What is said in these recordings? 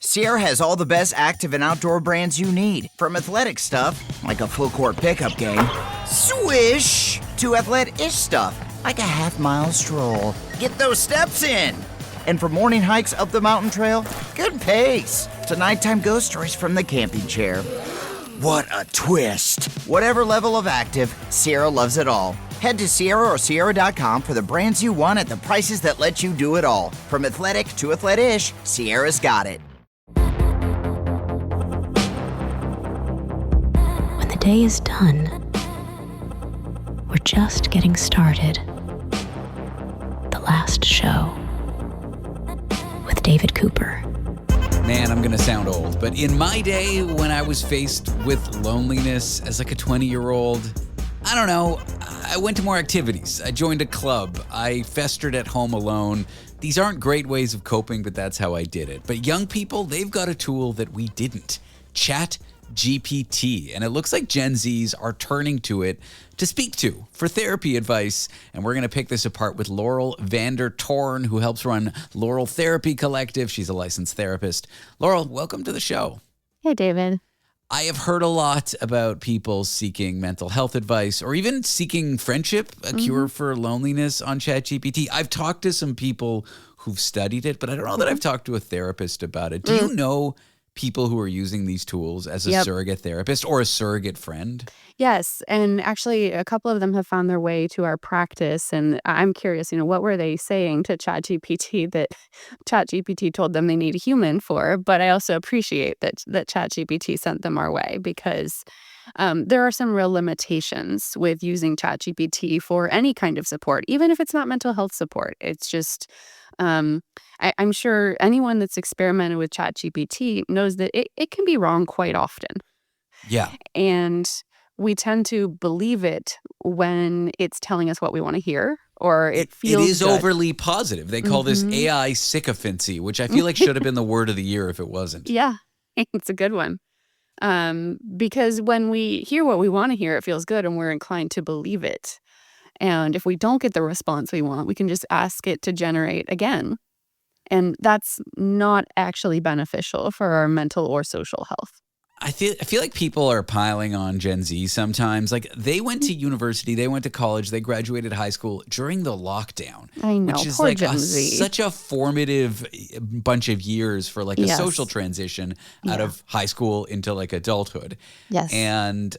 Sierra has all the best active and outdoor brands you need. From athletic stuff, like a full-court pickup game, swish, to athlete-ish stuff, like a half-mile stroll. Get those steps in. And for morning hikes up the mountain trail, good pace. To nighttime ghost stories from the camping chair. What a twist. Whatever level of active, Sierra loves it all. Head to Sierra or Sierra.com for the brands you want at the prices that let you do it all. From athletic to athlete-ish, Sierra's got it. When the day is done, we're just getting started. The last show with David Cooper. Man, I'm gonna sound old, but in my day, when I was faced with loneliness as like a 20-year-old, I don't know, I went to more activities. I joined a club. I festered at home alone. These aren't great ways of coping, but that's how I did it. But young people, they've got a tool that we didn't. ChatGPT. And it looks like Gen Zs are turning to it to speak to for therapy advice. And we're going to pick this apart with Laurel Vander Torn, who helps run Laurel Therapy Collective. She's a licensed therapist. Laurel, welcome to the show. Hey, David. I have heard a lot about people seeking mental health advice or even seeking friendship, a cure for loneliness on ChatGPT. I've talked to some people who've studied it, but I don't know that I've talked to a therapist about it. Do you know people who are using these tools as a surrogate therapist or a surrogate friend? Yes. And actually, a couple of them have found their way to our practice. And I'm curious, what were they saying to ChatGPT that ChatGPT told them they need a human for? But I also appreciate that ChatGPT sent them our way because there are some real limitations with using ChatGPT for any kind of support, even if it's not mental health support. It's just I'm sure anyone that's experimented with ChatGPT knows that it can be wrong quite often. Yeah. And we tend to believe it when it's telling us what we want to hear or it feels It is good. overly positive. They call this AI sycophancy, which I feel like should have been the word of the year if it wasn't. Yeah, it's a good one. Because when we hear what we want to hear, it feels good and we're inclined to believe it. And if we don't get the response we want, we can just ask it to generate again. And that's not actually beneficial for our mental or social health. I feel like people are piling on Gen Z sometimes. Like they went to university, they went to college, they graduated high school during the lockdown. I know, which is poor like Gen Z. such a formative bunch of years for like a Yes. social transition out of high school into like adulthood. Yes. And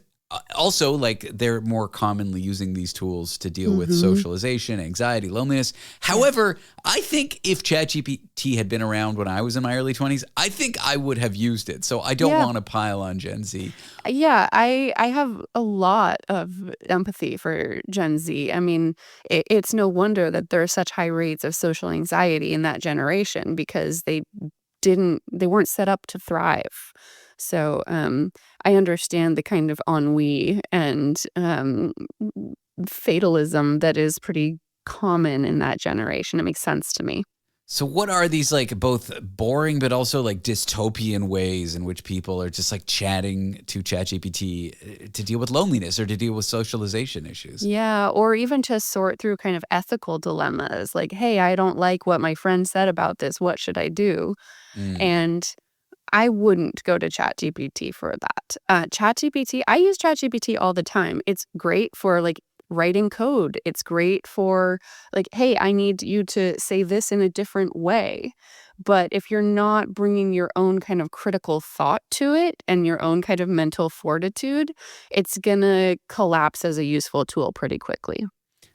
also, like, they're more commonly using these tools to deal with socialization, anxiety, loneliness. However, I think if ChatGPT had been around when I was in my early 20s, I think I would have used it. So I don't want to pile on Gen Z. Yeah, I have a lot of empathy for Gen Z. I mean, it's no wonder that there are such high rates of social anxiety in that generation because they weren't set up to thrive. So I understand the kind of ennui and fatalism that is pretty common in that generation. It makes sense to me. So what are these like both boring but also like dystopian ways in which people are just like chatting to ChatGPT to deal with loneliness or to deal with socialization issues? Yeah, or even to sort through kind of ethical dilemmas like, hey, I don't like what my friend said about this. What should I do? And I wouldn't go to ChatGPT for that. ChatGPT, I use ChatGPT all the time. It's great for like writing code. It's great for like, hey, I need you to say this in a different way. But if you're not bringing your own kind of critical thought to it and your own kind of mental fortitude, it's going to collapse as a useful tool pretty quickly.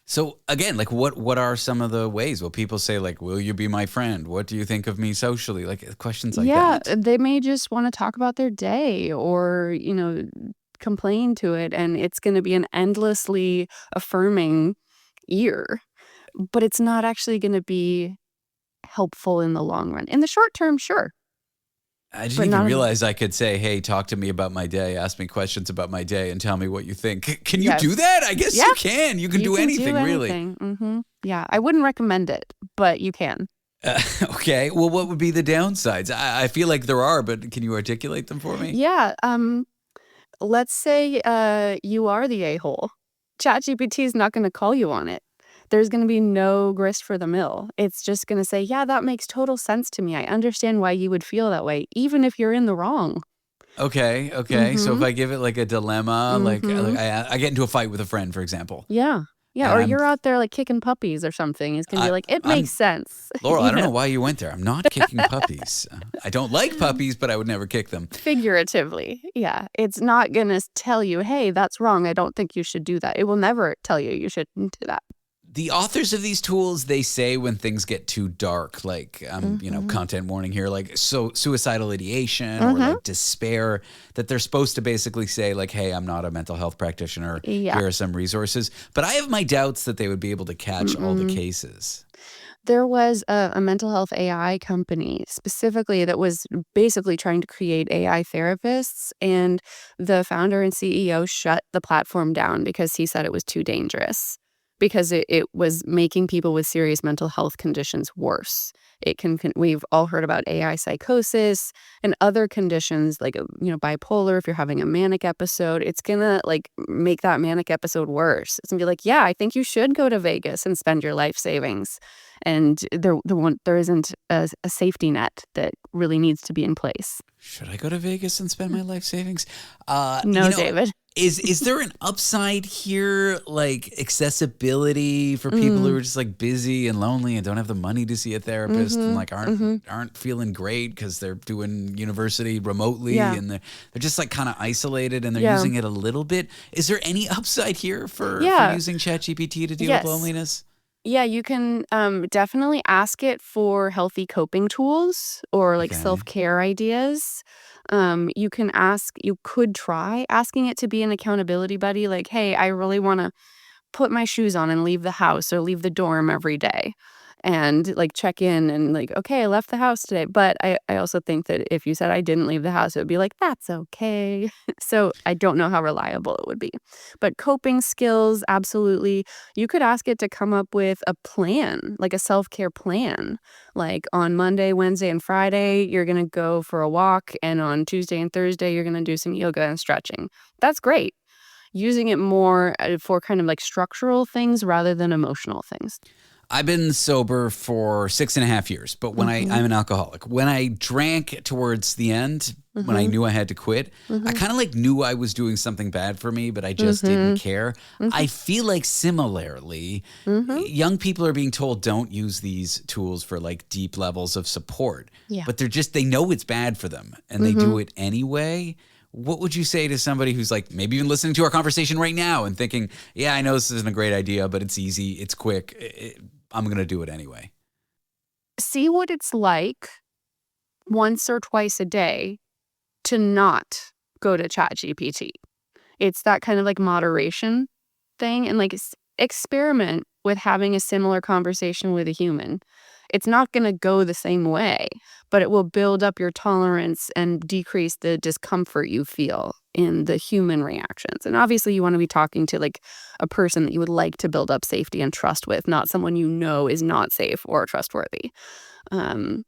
So again, like what are some of the ways? Will people say like, will you be my friend? What do you think of me socially? Like questions like Yeah, that. they may just want to talk about their day or, complain to it. And it's going to be an endlessly affirming ear. But it's not actually going to be helpful in the long run. In the short term, sure. I didn't But even not realize I could say, hey, talk to me about my day, ask me questions about my day, and tell me what you think. Can you Yes. do that? I guess Yeah. you can. You can do anything, really. Yeah, I wouldn't recommend it, but you can. Okay. Well, what would be the downsides? I feel like there are, but can you articulate them for me? Yeah, let's say you are the a-hole. ChatGPT is not going to call you on it. there's going to be no grist for the mill. It's just going to say, yeah, that makes total sense to me. I understand why you would feel that way, even if you're in the wrong. Okay. So if I give it like a dilemma, like I get into a fight with a friend, for example. Yeah. Yeah. And Or I'm you're out there like kicking puppies or something. It's going to be like, it I'm makes sense. Laurel, You I don't know know? why you went there. I'm not kicking puppies. I don't like puppies, but I would never kick them. Figuratively. Yeah. It's not going to tell you, hey, that's wrong. I don't think you should do that. It will never tell you you shouldn't do that. The authors of these tools, they say when things get too dark, like, content warning here, like suicidal ideation or like despair, that they're supposed to basically say like, hey, I'm not a mental health practitioner. Yeah. Here are some resources. But I have my doubts that they would be able to catch all the cases. There was a mental health AI company specifically that was basically trying to create AI therapists, and the founder and CEO shut the platform down because he said it was too dangerous, because it was making people with serious mental health conditions worse. We've all heard about AI psychosis and other conditions like, bipolar. If you're having a manic episode, it's gonna like make that manic episode worse. It's gonna be like, yeah, I think you should go to Vegas and spend your life savings. And there isn't a safety net that really needs to be in place. Should I go to Vegas and spend my life savings? No, David. Is there an upside here, like accessibility for people who are just like busy and lonely and don't have the money to see a therapist and like aren't feeling great because they're doing university remotely and they're just like kind of isolated and they're using it a little bit? Is there any upside here for using ChatGPT to deal with loneliness? Yeah, you can definitely ask it for healthy coping tools or like self-care ideas. You could try asking it to be an accountability buddy. Like, hey, I really want to put my shoes on and leave the house or leave the dorm every day. And like check in and like, okay, I left the house today. But I also think that if you said I didn't leave the house, it would be like, that's okay. So I don't know how reliable it would be. But coping skills, absolutely. You could ask it to come up with a plan, like a self-care plan. Like on Monday, Wednesday, and Friday, you're going to go for a walk. And on Tuesday and Thursday, you're going to do some yoga and stretching. That's great. Using it more for kind of like structural things rather than emotional things. I've been sober for 6.5 years, but when I'm an alcoholic. When I drank towards the end, when I knew I had to quit, I kind of like knew I was doing something bad for me, but I just didn't care. I feel like similarly, young people are being told don't use these tools for like deep levels of support, but they know it's bad for them and they do it anyway. What would you say to somebody who's like maybe even listening to our conversation right now and thinking, yeah, I know this isn't a great idea, but it's easy, it's quick, I'm going to do it anyway? See what it's like once or twice a day to not go to ChatGPT. It's that kind of like moderation thing, and like experiment with having a similar conversation with a human. It's not going to go the same way, but it will build up your tolerance and decrease the discomfort you feel in the human reactions. And obviously you want to be talking to like a person that you would like to build up safety and trust with, not someone you know is not safe or trustworthy. But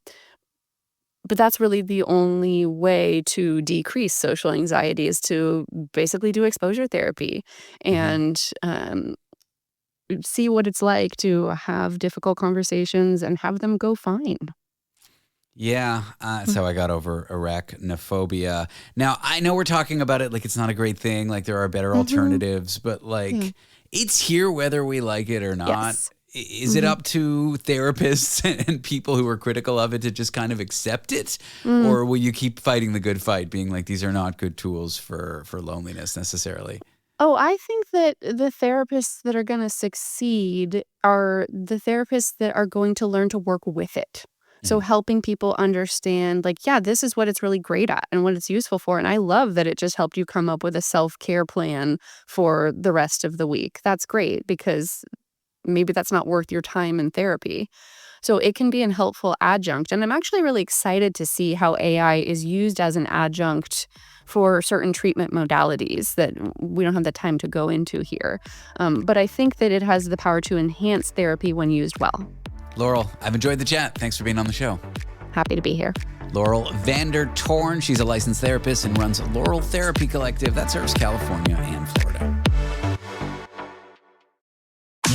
that's really the only way to decrease social anxiety, is to basically do exposure therapy and see what it's like to have difficult conversations and have them go fine. Yeah, that's how I got over arachnophobia. Now, I know we're talking about it like it's not a great thing, like there are better alternatives, but like it's here whether we like it or not. Yes. Is it up to therapists and people who are critical of it to just kind of accept it? Or will you keep fighting the good fight, being like, these are not good tools for loneliness necessarily? Oh, I think that the therapists that are going to succeed are the therapists that are going to learn to work with it. So helping people understand, like, yeah, this is what it's really great at and what it's useful for. And I love that it just helped you come up with a self-care plan for the rest of the week. That's great, because maybe that's not worth your time in therapy. So it can be an helpful adjunct. And I'm actually really excited to see how AI is used as an adjunct for certain treatment modalities that we don't have the time to go into here. But I think that it has the power to enhance therapy when used well. Laurel, I've enjoyed the chat. Thanks for being on the show. Happy to be here. Laurel Vander Torn. She's a licensed therapist and runs Laurel Therapy Collective. That serves California and Florida.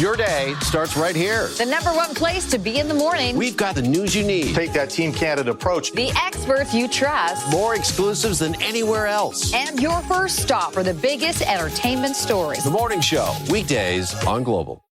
Your day starts right here. The #1 place to be in the morning. We've got the news you need. Take that Team Canada approach. The experts you trust. More exclusives than anywhere else. And your first stop for the biggest entertainment stories. The Morning Show, weekdays on Global.